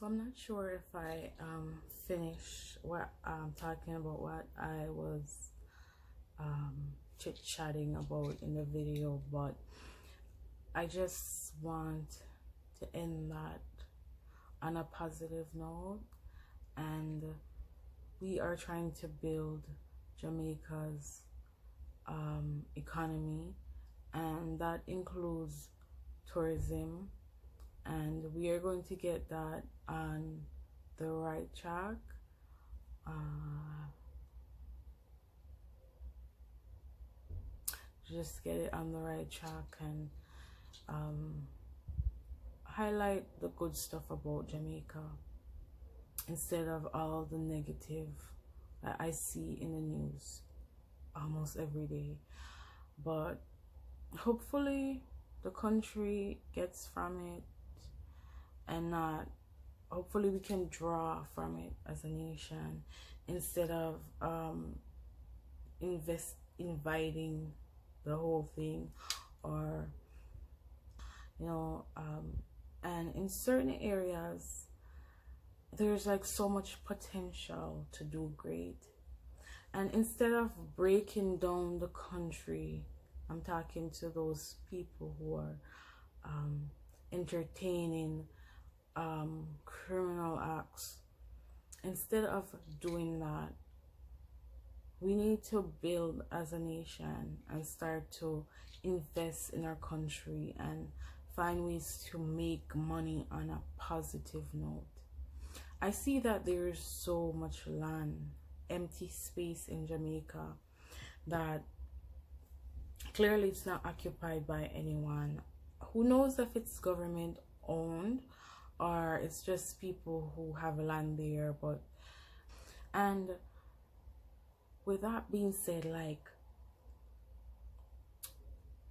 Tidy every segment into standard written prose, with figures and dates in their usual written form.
So I'm not sure if I finished what I'm talking about, what I was chit-chatting about in the video, but I just want to end that on a positive note. And we are trying to build Jamaica's economy, and that includes tourism, and we are going to get that on the right track. Just get it on the right track and highlight the good stuff about Jamaica instead of all the negative that I see in the news almost every day. But hopefully the country gets from it, and not, hopefully we can draw from it as a nation instead of inviting the whole thing, or and in certain areas there's like so much potential to do great, and instead of breaking down the country, I'm talking to those people who are entertaining criminal acts. Instead of doing that, we need to build as a nation and start to invest in our country and find ways to make money on a positive note. I see that there's so much land, empty space in Jamaica, that clearly it's not occupied by anyone. Who knows if it's government owned or it's just people who have land there. But and with that being said, like,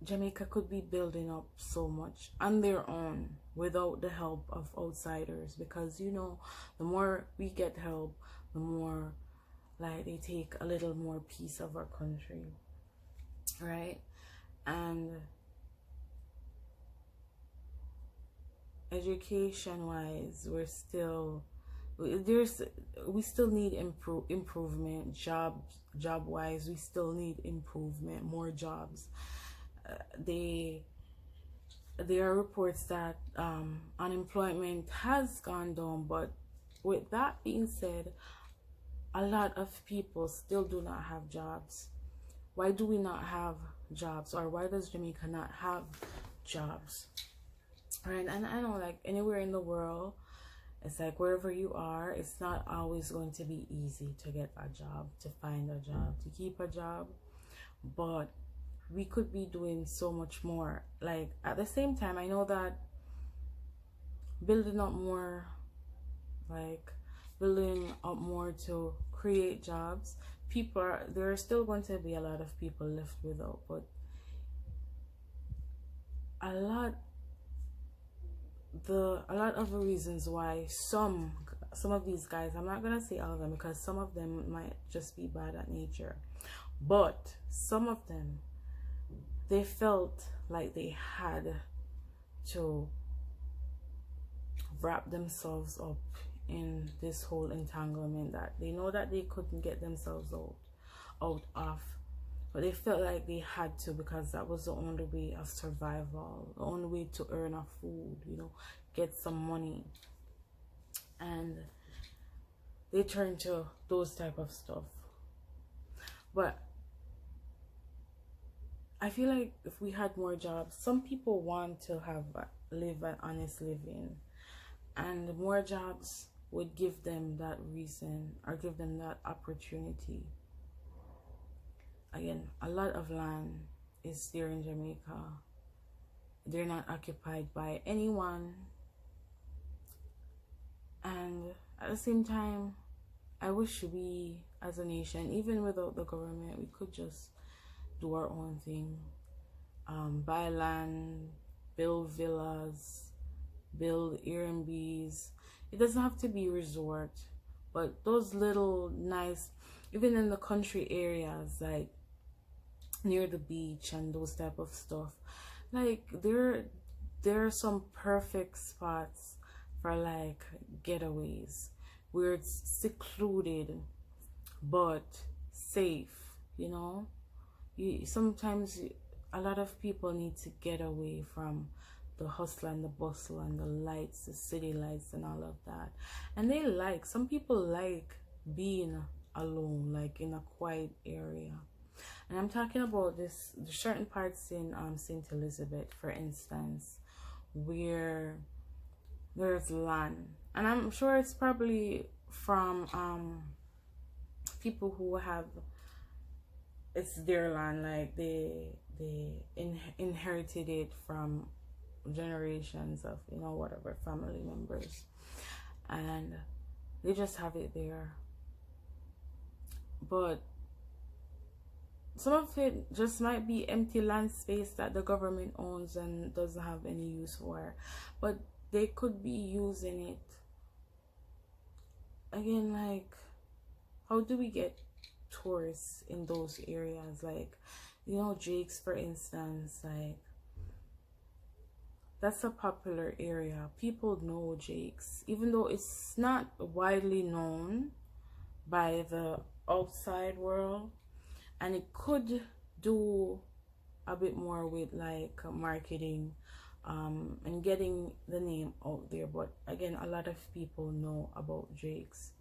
Jamaica could be building up so much on their own without the help of outsiders, because the more we get help, the more like they take a little more piece of our country, right? And education wise, we still need improvement. Job wise, we still need improvement, more jobs. There are reports that unemployment has gone down, but with that being said, a lot of people still do not have jobs. Why do we not have jobs, or why does Jamaica not have jobs? Right? And I know, like, anywhere in the world, it's like wherever you are, it's not always going to be easy to get a job, to find a job, to keep a job. But we could be doing so much more. Like, at the same time, I know that building up more to create jobs, there are still going to be a lot of people left without. But a lot of the reasons why some of these guys, I'm not gonna say all of them, because some of them might just be bad at nature, but some of them, they felt like they had to wrap themselves up in this whole entanglement that they know that they couldn't get themselves out of, but they felt like they had to, because that was the only way of survival, the only way to earn a food, get some money. And they turned to those type of stuff. But I feel like if we had more jobs, some people want to live an honest living, and more jobs would give them that reason, or give them that opportunity. Again, a lot of land is there in Jamaica. They're not occupied by anyone. And at the same time, I wish we as a nation, even without the government, we could just do our own thing. Buy land, build villas, build Airbnbs. It doesn't have to be resort, but those little nice, even in the country areas, like near the beach and those type of stuff, like there are some perfect spots for like getaways where it's secluded but safe, you know. Sometimes a lot of people need to get away from the hustle and the bustle and the lights, the city lights and all of that. And some people like being alone, like in a quiet area. And I'm talking about the certain parts in St. Elizabeth, for instance, where there's land. And I'm sure it's probably from people who have, it's their land, like they inherited it from generations of, you know, whatever family members, and they just have it there. But some of it just might be empty land space that the government owns and doesn't have any use for, but they could be using it. Again, like, how do we get tourists in those areas? Like, you know, Jake's, for instance, like, that's a popular area. People know Jake's, even though it's not widely known by the outside world. And it could do a bit more with like marketing and getting the name out there. But again, a lot of people know about Jake's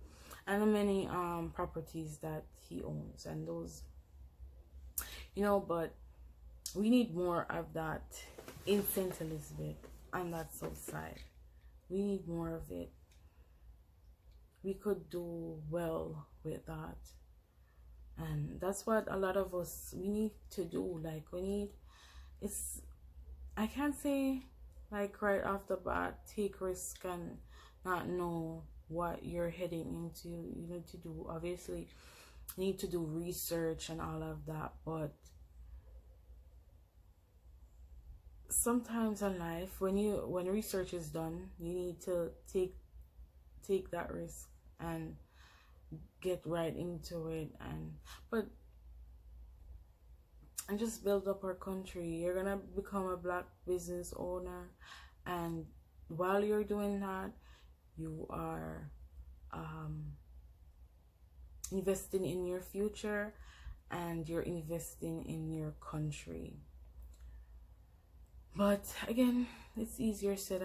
and the many properties that he owns and those, you know. But we need more of that in St. Elizabeth and that south side. We need more of it. We could do well with that. And that's what a lot of us, we need to do. Like, I can't say like right off the bat take risk and not know what you're heading into. You need to do, obviously you need to do research and all of that, but sometimes in life, when research is done, you need to take that risk and get right into it and just build up our country. You're gonna become a black business owner, and while you're doing that, you are investing in your future and you're investing in your country. But again, it's easier said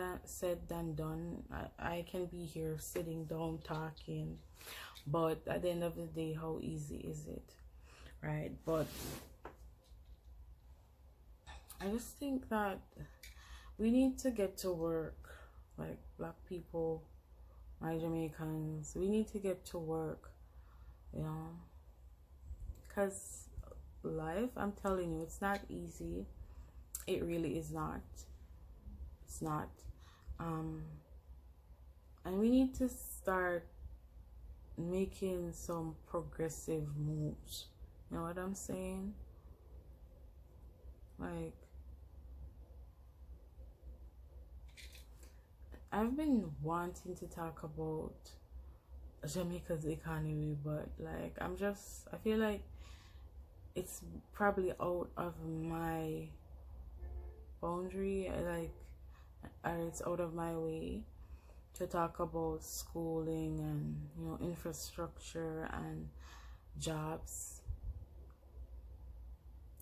than done. I can be here sitting down talking, but at the end of the day, how easy is it, right? But I just think that we need to get to work, like black people, my Jamaicans. We need to get to work, you know, because life, I'm telling you, it's not easy. It really is not. It's not. And we need to start making some progressive moves. You know what I'm saying? Like, I've been wanting to talk about Jamaica's economy, but like, I feel like it's probably out of my boundary, or it's out of my way to talk about schooling and, you know, infrastructure and jobs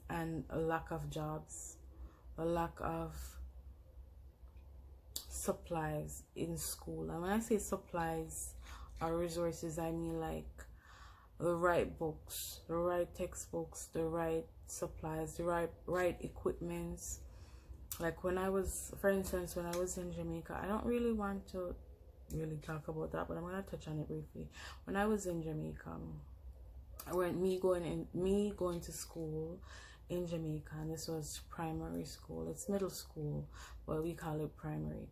and a lack of jobs, a lack of supplies in school. And when I say supplies or resources, I mean like the right books, the right textbooks, the right supplies, the right equipments. Like when I was, for instance, when I was in Jamaica, I don't really want to really talk about that, but I'm gonna touch on it briefly. When I was in Jamaica, me going to school in Jamaica, and this was primary school. It's middle school, but we call it primary.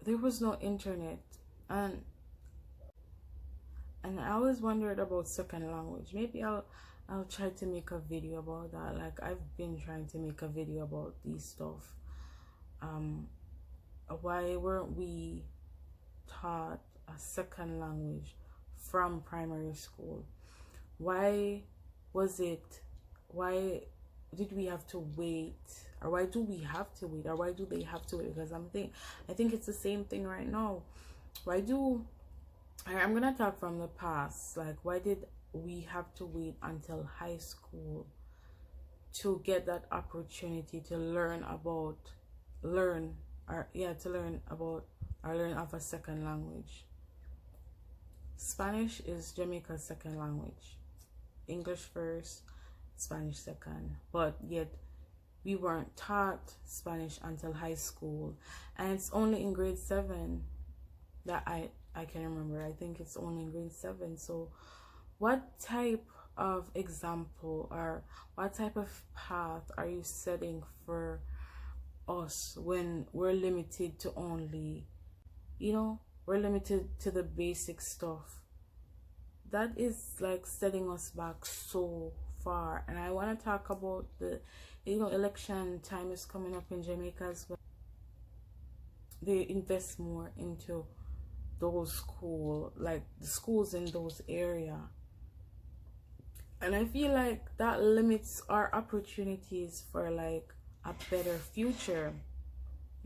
There was no internet, and I always wondered about second language. Maybe I'll try to make a video about that. Like, I've been trying to make a video about these stuff. Why weren't we taught a second language from primary school? Why did we have to wait Or why do we have to wait? Or why do they have to wait? Because I think it's the same thing right now. I'm gonna talk from the past. Like, why did we have to wait until high school to get that opportunity to learn of a second language? Spanish is Jamaica's second language. English first, Spanish second. But yet we weren't taught Spanish until high school. And it's only in grade 7 that I can remember. I think it's only in grade 7. So what type of example or what type of path are you setting for us when we're limited to only, we're limited to the basic stuff? That is like setting us back so far. And I want to talk about the, election time is coming up in Jamaica as well. They invest more into those the schools in those area. And I feel like that limits our opportunities for like a better future.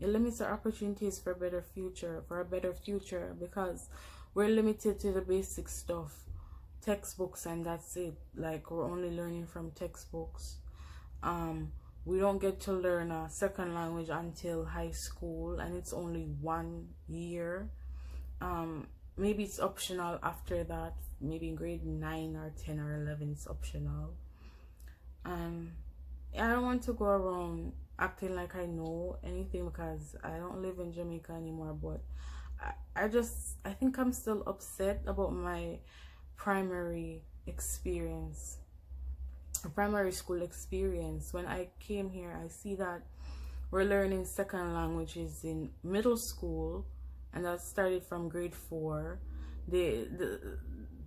It limits our opportunities for a better future, because we're limited to the basic stuff, textbooks, and that's it. Like, we're only learning from textbooks. We don't get to learn a second language until high school, and it's only 1 year. Maybe it's optional after that. Maybe in grade 9 or 10 or 11 it's optional. I don't want to go around acting like I know anything, because I don't live in Jamaica anymore. But I think I'm still upset about my primary school experience. When I came here, I see that we're learning second languages in middle school, and that started from grade 4.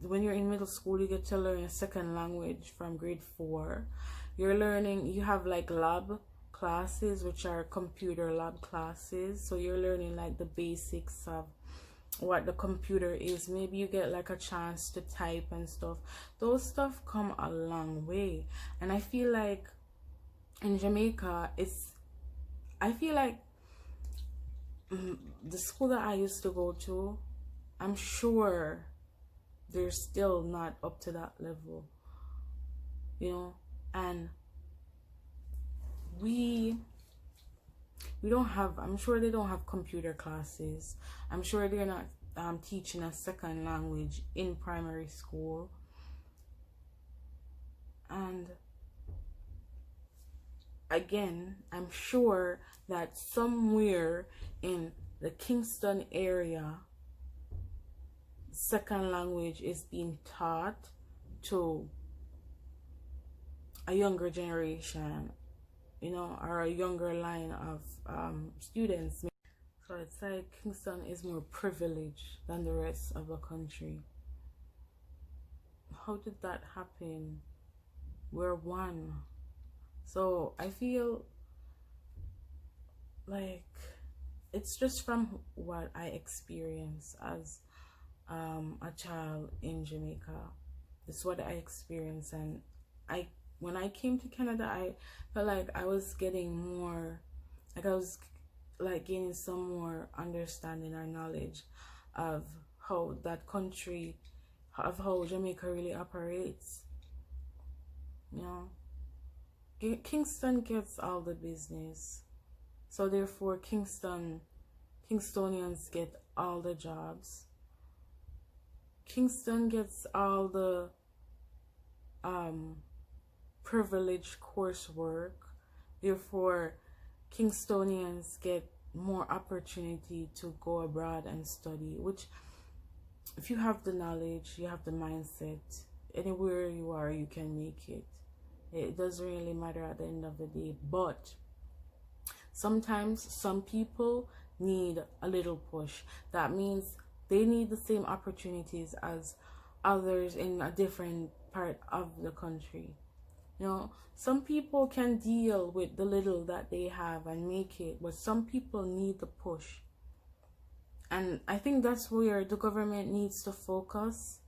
When you're in middle school, you get to learn a second language from grade 4. You have like lab classes, which are computer lab classes. So you're learning like the basics of what the computer is. Maybe you get like a chance to type and stuff. Those stuff come a long way. And I feel like in Jamaica, I feel like the school that I used to go to, I'm sure they're still not up to that level, and we don't have, I'm sure they don't have computer classes. I'm sure they're not teaching a second language in primary school. And again, I'm sure that somewhere in the Kingston area, second language is being taught to a younger generation, or a younger line of students. So it's like Kingston is more privileged than the rest of the country. How did that happen? We're one. So I feel like it's just from what I experienced as a child in Jamaica. It's what I experienced. And when I came to Canada, I felt like I was getting more, like I was like gaining some more understanding or knowledge of how that country, of how Jamaica really operates. Kingston gets all the business, so therefore Kingstonians get all the jobs. Kingston gets all the privileged coursework. Therefore, Kingstonians get more opportunity to go abroad and study, which, if you have the knowledge, you have the mindset, anywhere you are, you can make it. It doesn't really matter at the end of the day. But sometimes some people need a little push. That means they need the same opportunities as others in a different part of the country. Some people can deal with the little that they have and make it, but some people need the push. And I think that's where the government needs to focus.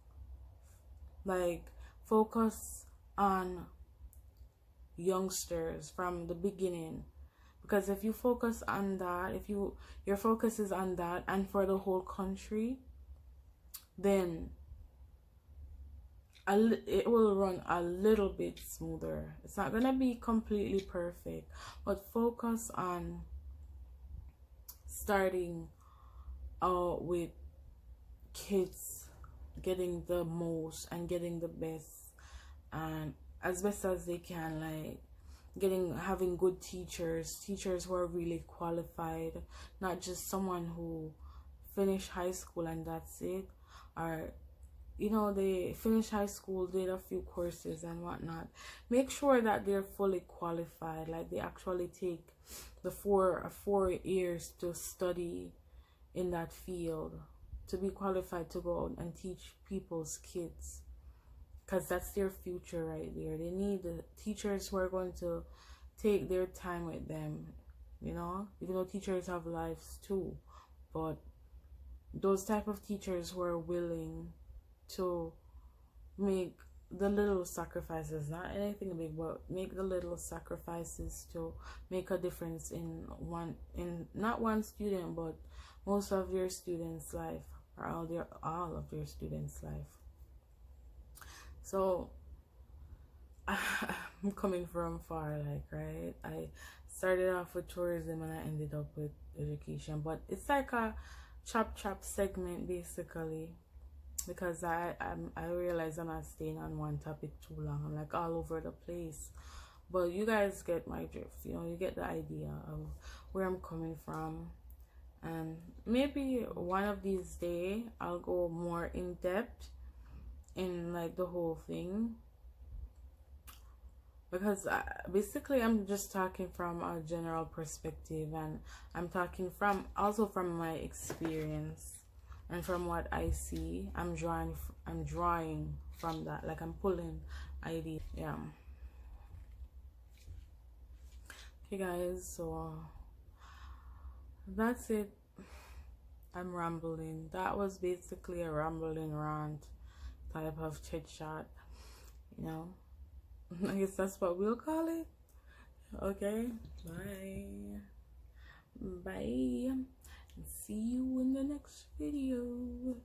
Like, focus on youngsters from the beginning. Because if you focus on that, if your focus is on that and for the whole country, then it will run a little bit smoother. It's not gonna be completely perfect, but focus on starting out with kids getting the most and getting the best, and as best as they can, like having good teachers who are really qualified, not just someone who finished high school and that's it, or they finish high school, did a few courses and whatnot. Make sure that they're fully qualified, like they actually take the 4 years to study in that field to be qualified to go out and teach people's kids, because that's their future right there. They need the teachers who are going to take their time with them, even though teachers have lives too, but those type of teachers who are willing to make the little sacrifices, not anything big, but make the little sacrifices to make a difference in not one student, but most of your students' life, or all of your students' life. So I'm coming from far, like, right? I started off with tourism and I ended up with education, but it's like a chop segment basically, because I realize I'm not staying on one topic too long. I'm like all over the place, but you guys get my drift. You get the idea of where I'm coming from, and maybe one of these days I'll go more in depth in like the whole thing, because basically I'm just talking from a general perspective, and I'm talking from my experience and from what I see. I'm drawing from that, like I'm pulling ideas. Yeah. Okay guys, so that's it. I'm rambling. That was basically a rambling rant type of chit chat, I guess that's what we'll call it. Okay, bye, and see you in the next video.